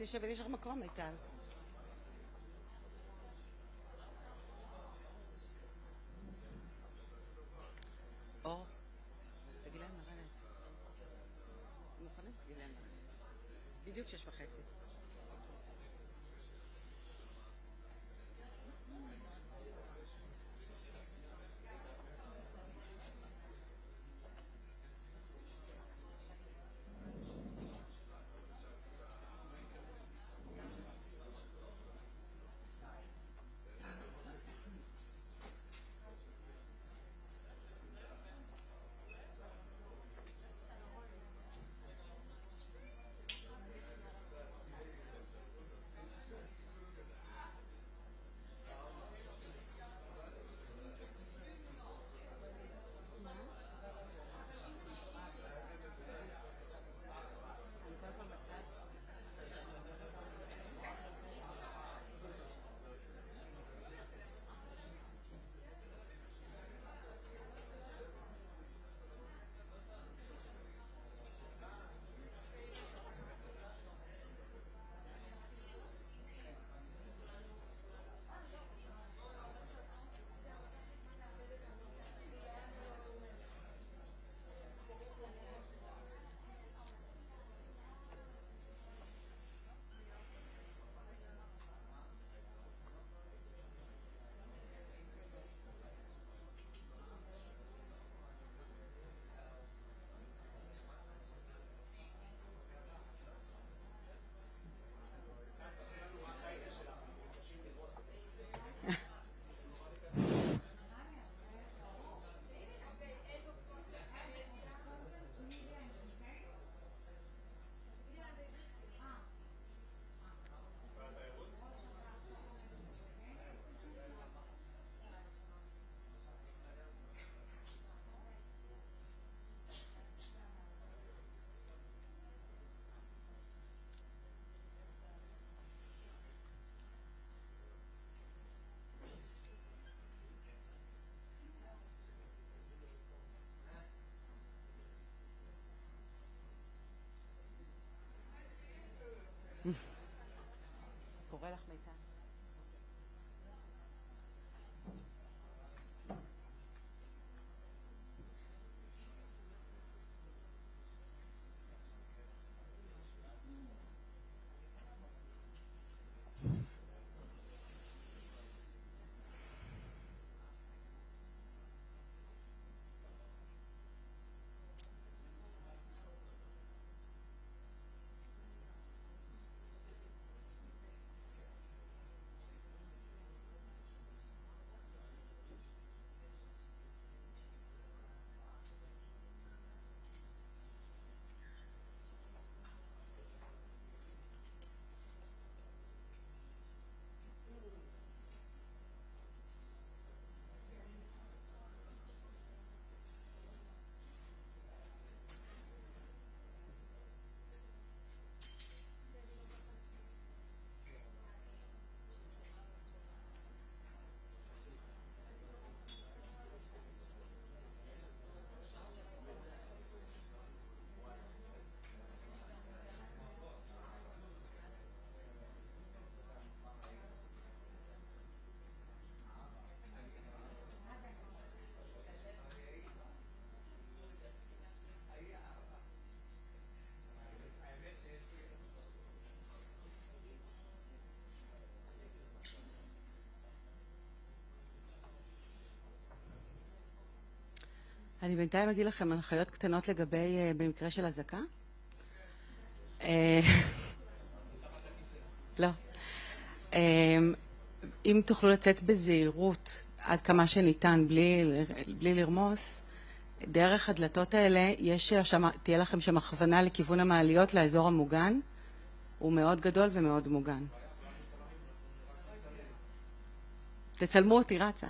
תשב, יש לך מקום, מיטל. אור, תגיד להם לרדת. מוכנים? תגיד להם לרדת. בדיוק 6:30. קורא לך מיטל. אני בינתיים אגיד לכם הנחיות קטנות לגבי במקרה של הזקה. לא. אם תוכלו לצאת בזהירות עד כמה שניתן בלי לרמוס, דרך הדלתות האלה תהיה לכם שם הכוונה לכיוון המעליות לאזור המוגן. הוא מאוד גדול ומאוד מוגן. תצלמו אותי, רצה.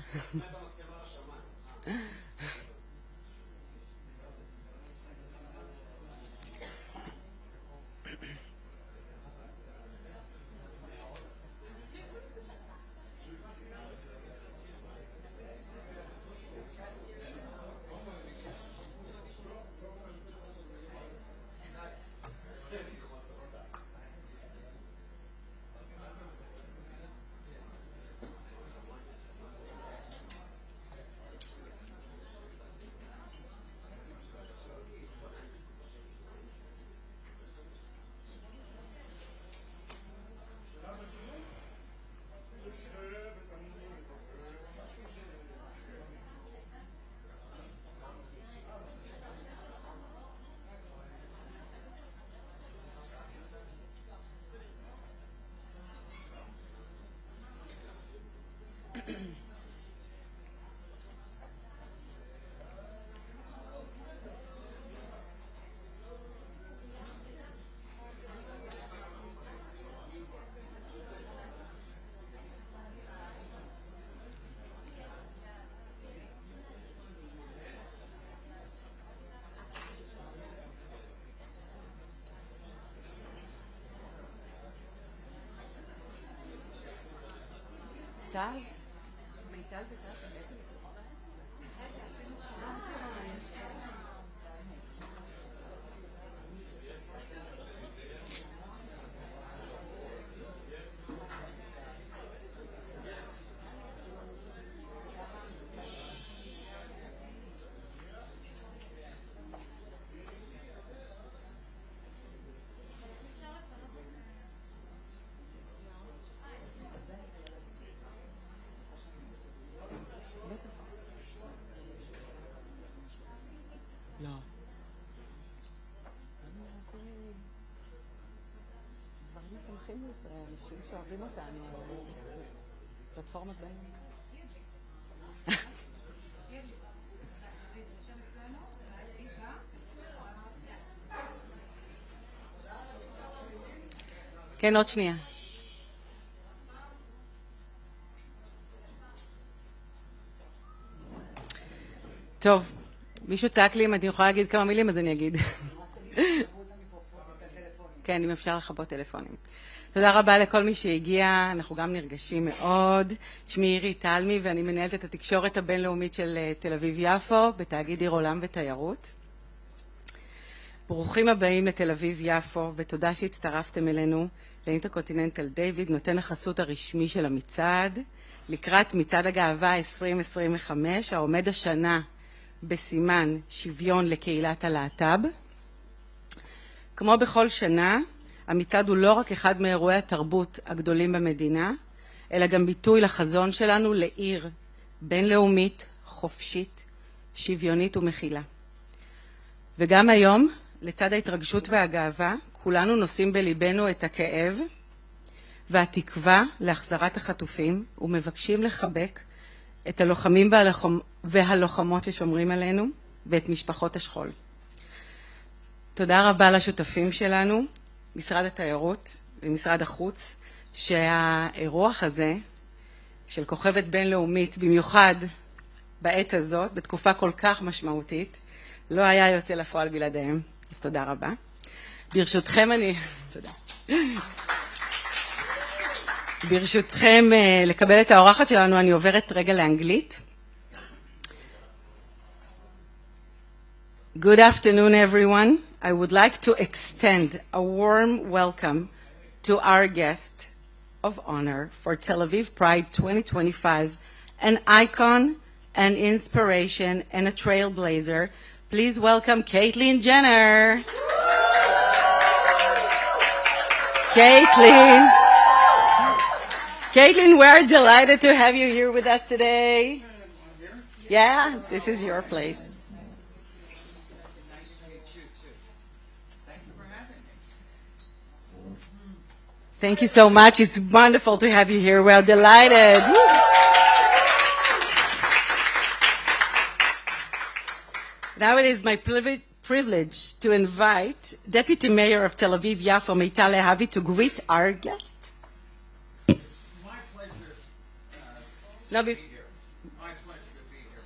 טל? מיטל וטל? לא. דברים משמחים לישראל, אנשים שאוהבים אותנו, פלטפורמות בינלאומיות. כן, עוד שנייה. טוב. מישהו צעק לי אם אני יכולה להגיד כמה מילים, אז אני אגיד. כן, אם אפשר לחבות טלפונים. תודה רבה לכל מי שהגיע, אנחנו גם נרגשים מאוד. שמי אירי תלמי ואני מנהלת את התקשורת הבינלאומית של תל אביב-יפו בתאגיד עיר עולם ותיירות. ברוכים הבאים לתל אביב-יפו ותודה שהצטרפתם אלינו לאינטרקונטיננטל דיוויד, נותן החסות הרשמי של המצעד, לקראת מצעד הגאווה 2025, העומד השנה בסימן שוויון לקהילת הלהט"ב. כמו בכל שנה, המצעד הוא לא רק אחד מאירועי התרבות הגדולים במדינה, אלא גם ביטוי לחזון שלנו לעיר בינלאומית, חופשית, שוויונית ומכילה. וגם היום, לצד ההתרגשות והגאווה, כולנו נושאים בליבנו את הכאב והתקווה להחזרת החטופים, ומבקשים לחבק את הלוחמים והלוחמות ששומרים עלינו, ואת משפחות השכול. תודה רבה לשותפים שלנו, משרד התיירות ומשרד החוץ, שהאירוח הזה של כוכבת בינלאומית, במיוחד בעת הזאת, בתקופה כל כך משמעותית, לא היה יוצא לפועל בלעדיהם. אז תודה רבה. ברשותכם תודה. ברשותכם לקבל את האורחת שלנו, אני עוברת רגע לאנגלית. Good afternoon, everyone. I would like to extend a warm welcome to our guest of honor for Tel Aviv Pride 2025, an icon, an inspiration, and a trailblazer. Please welcome Caitlyn Jenner. Caitlyn, we're delighted to have you here with us today. Yeah, this is your place. Nice to meet you too. Thank you for having me. Thank you so much. It's wonderful to have you here. We're delighted. Now it is my privilege to invite Deputy Mayor of Tel Aviv, Yafo, Tel Aviv, to greet our guest. My pleasure No, to be here. My pleasure to be here.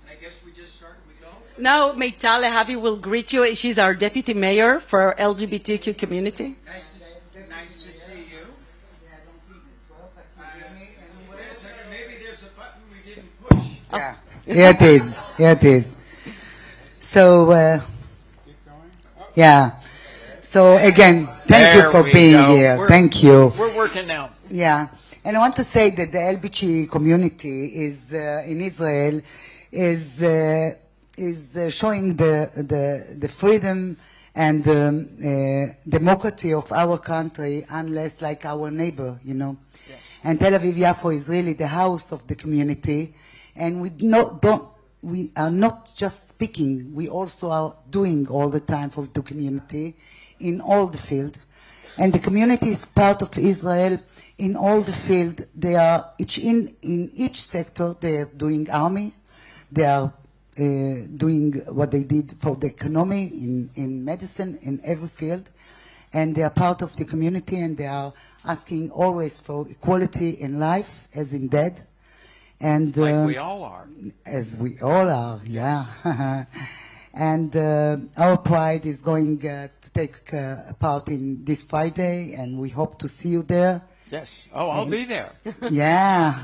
And I guess we just start and we go? now Tel Aviv will greet you. She's our Deputy Mayor for LGBTQ community. Nice to see you. Wait a second, maybe there's a button we didn't push. Yeah, here it is. Here it is. So, Keep going. yeah. So again, thank you There for we being go. here. Thank you. We're working now. Yeah, and I want to say that the LGBTQ community is in Israel is showing the freedom and democracy of our country, unless like our neighbor, you know. Yes. And Tel Aviv Yafo is really the house of the community, and we are not just speaking, we also are doing all the time for the community in all the field. And the community is part of Israel in all the field. They are in each sector. They are doing army. They are doing what they did for the economy, in medicine, in every field. And they are part of the community, and they are asking always for equality in life as in death. And like we all are. As we all are, yeah. And our Pride is going to take part in this Friday, and we hope to see you there. Yes. Oh, I'll be there. Yeah,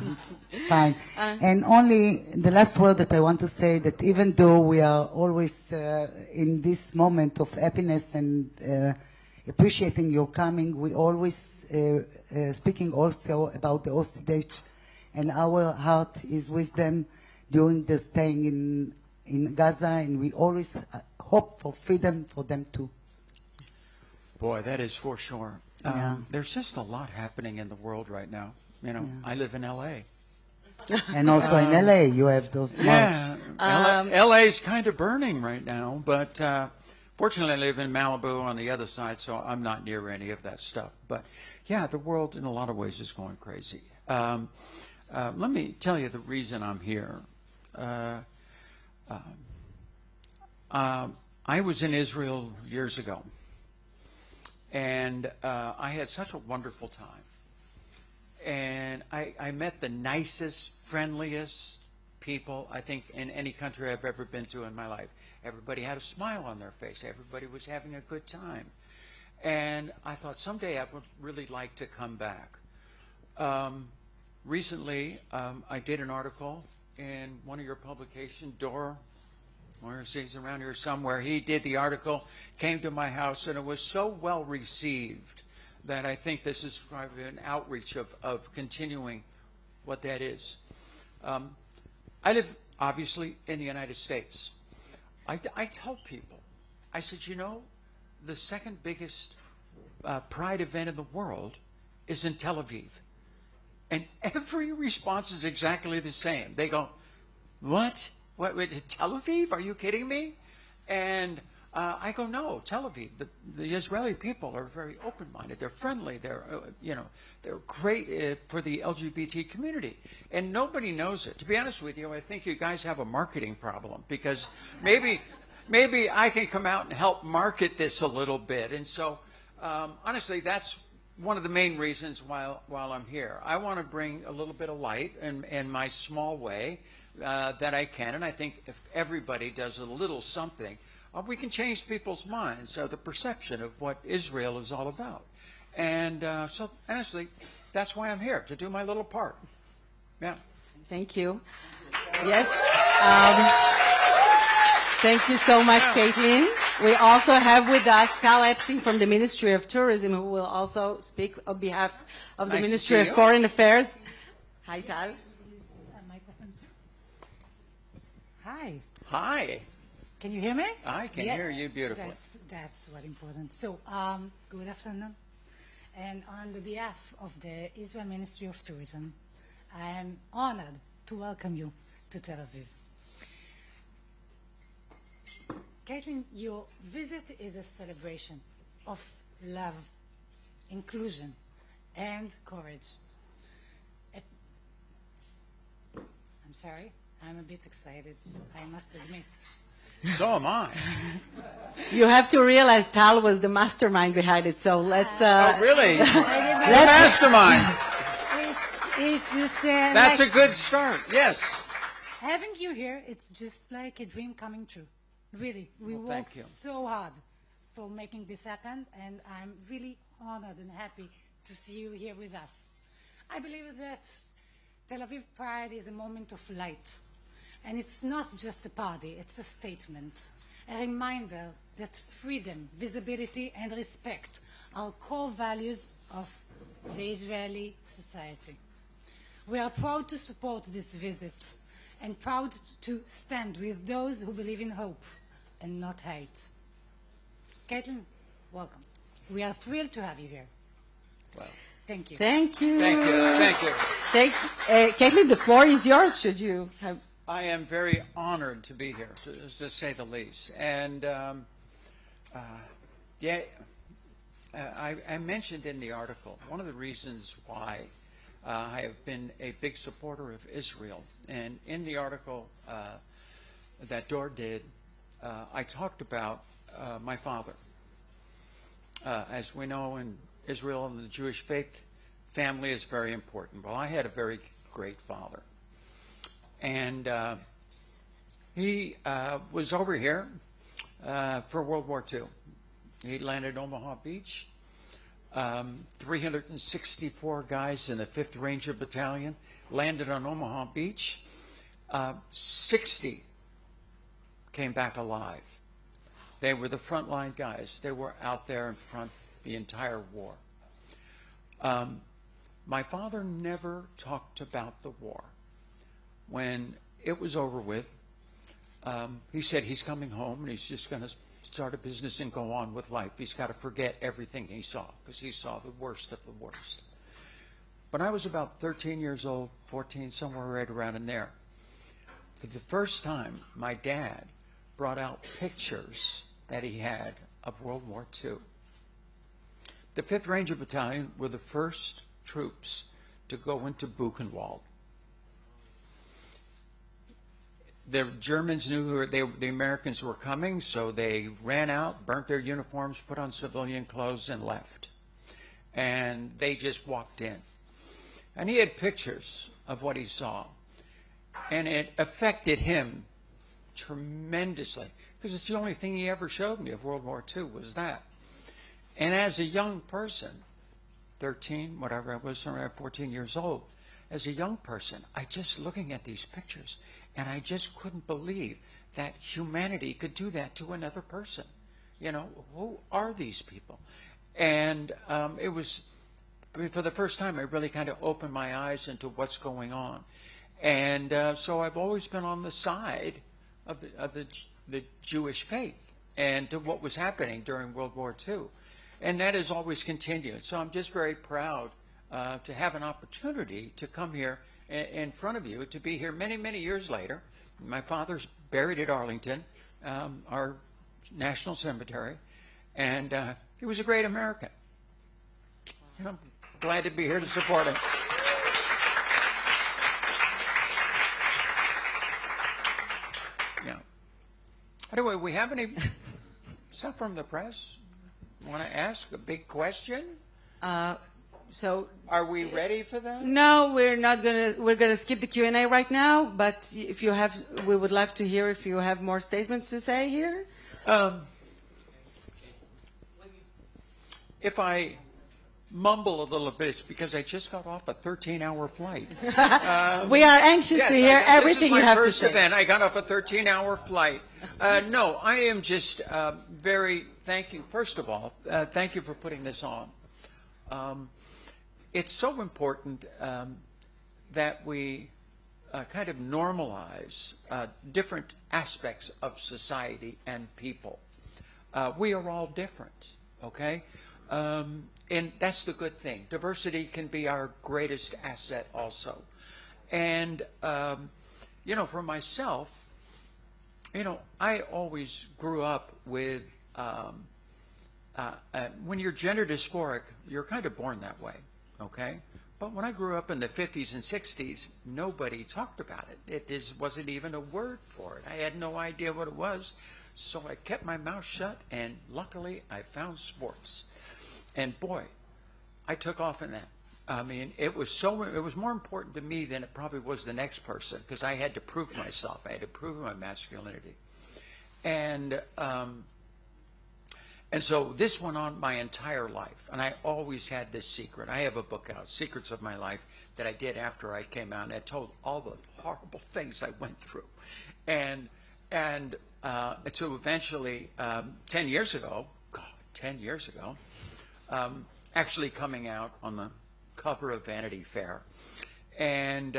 fine. And only the last word that I want to say, that even though we are always in this moment of happiness and appreciating your coming, we always speaking also about the hostage, and our heart is with them during the staying in Gaza, and we always hope for freedom for them too. Boy, that is for sure. Yeah. There's just a lot happening in the world right now. You know, I live in L.A. And also in LA, you have those marches. Yeah, LA's kind of burning right now, but fortunately I live in Malibu on the other side, so I'm not near any of that stuff. But yeah, the world in a lot of ways is going crazy. Let me tell you the reason I'm here. I was in Israel years ago, and I had such a wonderful time. And I met the nicest, friendliest people, I think, in any country I've ever been to in my life. Everybody had a smile on their face. Everybody was having a good time. And I thought someday I would really like to come back. Recently, I did an article in one of your publications, Dor, where he's around here somewhere. He did the article, came to my house, and it was so well received that I think this is probably an outreach of continuing what that is. I live, obviously, in the United States. I tell people, I said, you know, the second biggest Pride event in the world is in Tel Aviv. And every response is exactly the same. They go, what? What, Tel Aviv? Are you kidding me? And I go, no, Tel Aviv. The Israeli people are very open-minded. They're friendly. They're, they're great for the LGBT community. And nobody knows it. To be honest with you, I think you guys have a marketing problem, because maybe I can come out and help market this a little bit. And so, honestly, that's one of the main reasons while I'm here. I want to bring a little bit of light in my small way that I can. And I think if everybody does a little something, we can change people's minds, the perception of what Israel is all about. And so, honestly, that's why I'm here, to do my little part. Yeah. Thank you. Yes. Thank you so much, Caitlyn. We also have with us Tal Epstein from the Ministry of Tourism, who will also speak on behalf of the Ministry of Foreign Affairs. Hi, Tal. Hi. Hi. Can you hear me? I can hear you beautifully. That's what important. So, good afternoon. And on the behalf of the Israel Ministry of Tourism, I am honored to welcome you to Tel Aviv. Caitlyn, your visit is a celebration of love, inclusion, and courage. I'm sorry, I'm a bit excited, I must admit. So am I. You have to realize Tal was the mastermind behind it, so let's... oh, really? The mastermind. It's just... That's a good start, yes. Having you here, it's just like a dream coming true. Really, we worked so hard for making this happen, and I'm really honored and happy to see you here with us. I believe that Tel Aviv Pride is a moment of light. And it's not just a party, it's a statement, a reminder that freedom, visibility, and respect are core values of the Israeli society. We are proud to support this visit and proud to stand with those who believe in hope and not hate. Caitlyn, welcome. We are thrilled to have you here. Well, thank you. Thank you. Thank you. Thank you. Caitlyn, the floor is yours, should you have... I am very honored to be here, to say the least. And, I mentioned in the article, one of the reasons why I have been a big supporter of Israel, and in the article that Dor did, I talked about my father. As we know, in Israel and the Jewish faith, family is very important. Well, I had a very great father. And he was over here for World War II. He landed in Omaha Beach. 364 guys in the 5th Ranger Battalion landed on Omaha Beach. 60 came back alive. They were the frontline guys. They were out there in front the entire war. My father never talked about the war. When it was over with, he said he's coming home and he's just going to start a business and go on with life. He's got to forget everything he saw, because he saw the worst of the worst. When I was about 13 years old, 14, somewhere right around in there, for the first time, my dad brought out pictures that he had of World War II. The 5th Ranger Battalion were the first troops to go into Buchenwald. The Germans knew the Americans were coming, so they ran out, burnt their uniforms, put on civilian clothes, and left. And they just walked in. And he had pictures of what he saw. And it affected him tremendously, because it's the only thing he ever showed me of World War II was that. And as a young person, 13, whatever I was, around 14 years old, as a young person, I just looking at these pictures, and I just couldn't believe that humanity could do that to another person. You know, who are these people? And it was, for the first time, I really kind of opened my eyes into what's going on. And so I've always been on the side of the Jewish faith and to what was happening during World War II. And that has always continued. So I'm just very proud to have an opportunity to come here in front of you, to be here many, many years later. My father's buried at Arlington, our national cemetery, and he was a great American. And I'm glad to be here to support him. Yeah. Anyway, we have any stuff from the press? Want to ask a big question? So are we ready for that? No, we're not gonna. We're gonna skip the Q&A right now. But if you have, we would love to hear if you have more statements to say here. If I mumble a little bit, it's because I just got off a 13-hour flight. We are anxious to hear everything you have to say. This is my first event. I got off a 13-hour flight. No, I am just very thank you. First of all, thank you for putting this on. It's so important that we kind of normalize different aspects of society and people. We are all different, okay? And that's the good thing. Diversity can be our greatest asset also. And, you know, for myself, you know, I always grew up with, when you're gender dysphoric, you're kind of born that way, okay? But when I grew up in the 50s and 60s, nobody talked about it. It just wasn't even a word for it. I had no idea what it was. So I kept my mouth shut, and luckily I found sports. And boy, I took off in that. I mean, it was more important to me than it probably was the next person, because I had to prove myself. I had to prove my masculinity. And so this went on my entire life, and I always had this secret. I have a book out, Secrets of My Life, that I did after I came out, and I told all the horrible things I went through. And so eventually, 10 years ago, actually coming out on the cover of Vanity Fair. And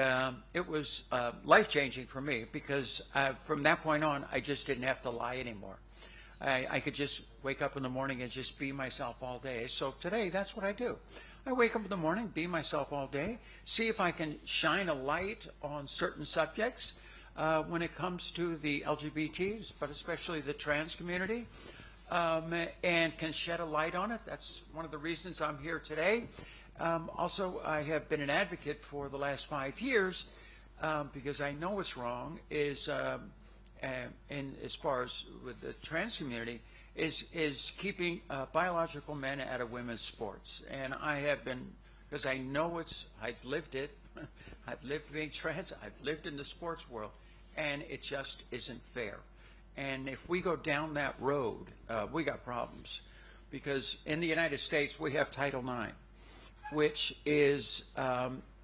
it was life-changing for me, because from that point on, I just didn't have to lie anymore. I could just wake up in the morning and just be myself all day. So today, that's what I do. I wake up in the morning, be myself all day, see if I can shine a light on certain subjects when it comes to the LGBTs, but especially the trans community. and can shed a light on it. That's one of the reasons I'm here today. Also, I have been an advocate for the last 5 years because I know what's wrong is, in as far as with the trans community, is keeping biological men out of women's sports. And I have been, because I know I've lived it. I've lived being trans. I've lived in the sports world, and it just isn't fair. And if we go down that road, we got problems, because in the United States we have Title IX, which is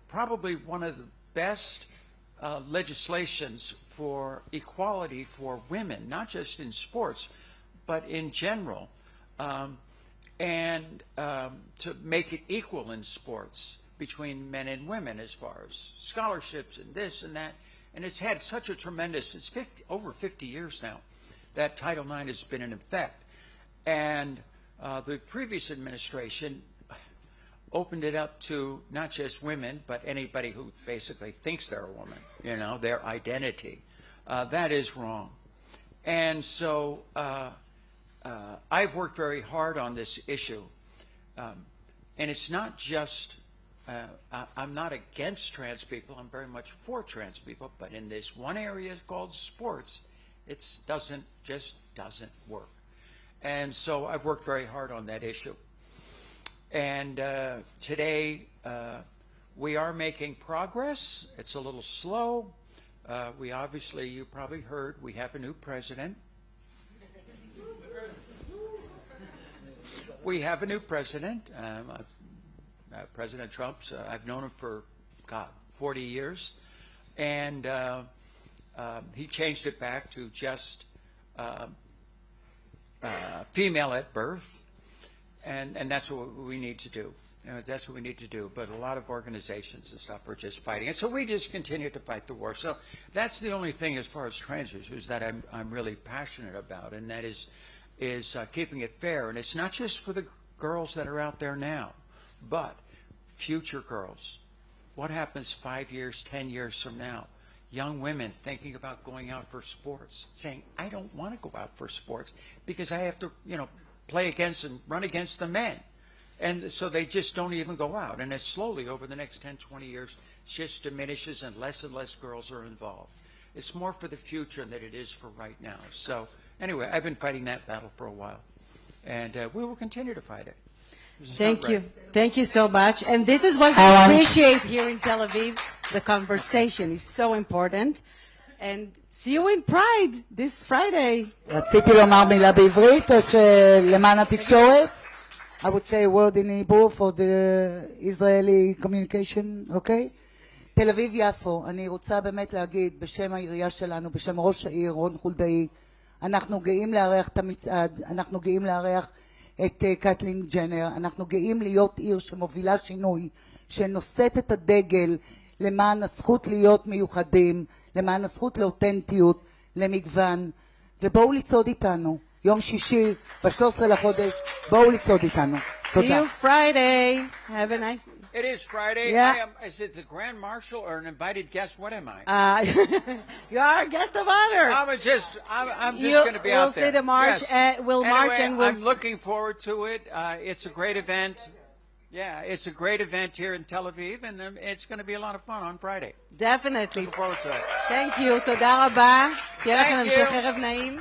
probably one of the best legislations for equality for women, not just in sports, but in general, and to make it equal in sports between men and women as far as scholarships and this and that. And it's had such a tremendous, it's over 50 years now that Title IX has been in effect. And the previous administration opened it up to not just women, but anybody who basically thinks they're a woman, you know, their identity. That is wrong. And so I've worked very hard on this issue. And it's not just, I'm not against trans people, I'm very much for trans people, but in this one area called sports, it just doesn't work. And so I've worked very hard on that issue. And today we are making progress. It's a little slow. We obviously, you probably heard, we have a new president. We have a new president. President Trump's, I've known him for, 40 years. And he changed it back to just female at birth. And that's what we need to do. You know, that's what we need to do. But a lot of organizations and stuff are just fighting it. So we just continue to fight the war. So that's the only thing as far as trans issues that I'm really passionate about, and that is keeping it fair. And it's not just for the girls that are out there now, but future girls. What happens 5 years, 10 years from now? Young women thinking about going out for sports, saying, I don't want to go out for sports because I have to, you know, play against and run against the men. And so they just don't even go out. And it's slowly over the next 10, 20 years, just diminishes and less girls are involved. It's more for the future than it is for right now. So anyway, I've been fighting that battle for a while. And we will continue to fight it. Thank you. Thank you so much. And this is what I appreciate here in Tel Aviv. The conversation is so important. And see you in Pride this Friday. רציתי לומר מילה בעברית או שלמען התקשורת? I would say a word in Hebrew for the Israeli communication, okay? תל אביב יפו, אני רוצה באמת להגיד בשם העירייה שלנו, בשם ראש העיר רון חולדאי, אנחנו גאים לארח את המצעד, אנחנו גאים לארח את קטלין ג'נר, אנחנו גאים להיות עיר שמובילה שינוי, שנושאת את הדגל למען הזכות להיות מיוחדים, למען הזכות לאותנטיות, למגוון, ובואו לצעוד איתנו. יום שישי, ב-13 לחודש, בואו לצעוד איתנו. תודה. See you Friday. Have a nice... It is Friday. Yeah. Is it the Grand Marshal or an invited guest? What am I? You are a guest of honor. I'm just going to be out there. We'll see the march. Yes. We'll Anyway, march and we'll... I'm looking forward to it. It's a great event. Yeah, it's a great event here in Tel Aviv, and it's going to be a lot of fun on Friday. Definitely. Looking forward to it. Thank you. תודה רבה. תהיה לכם המשך ערב נעים.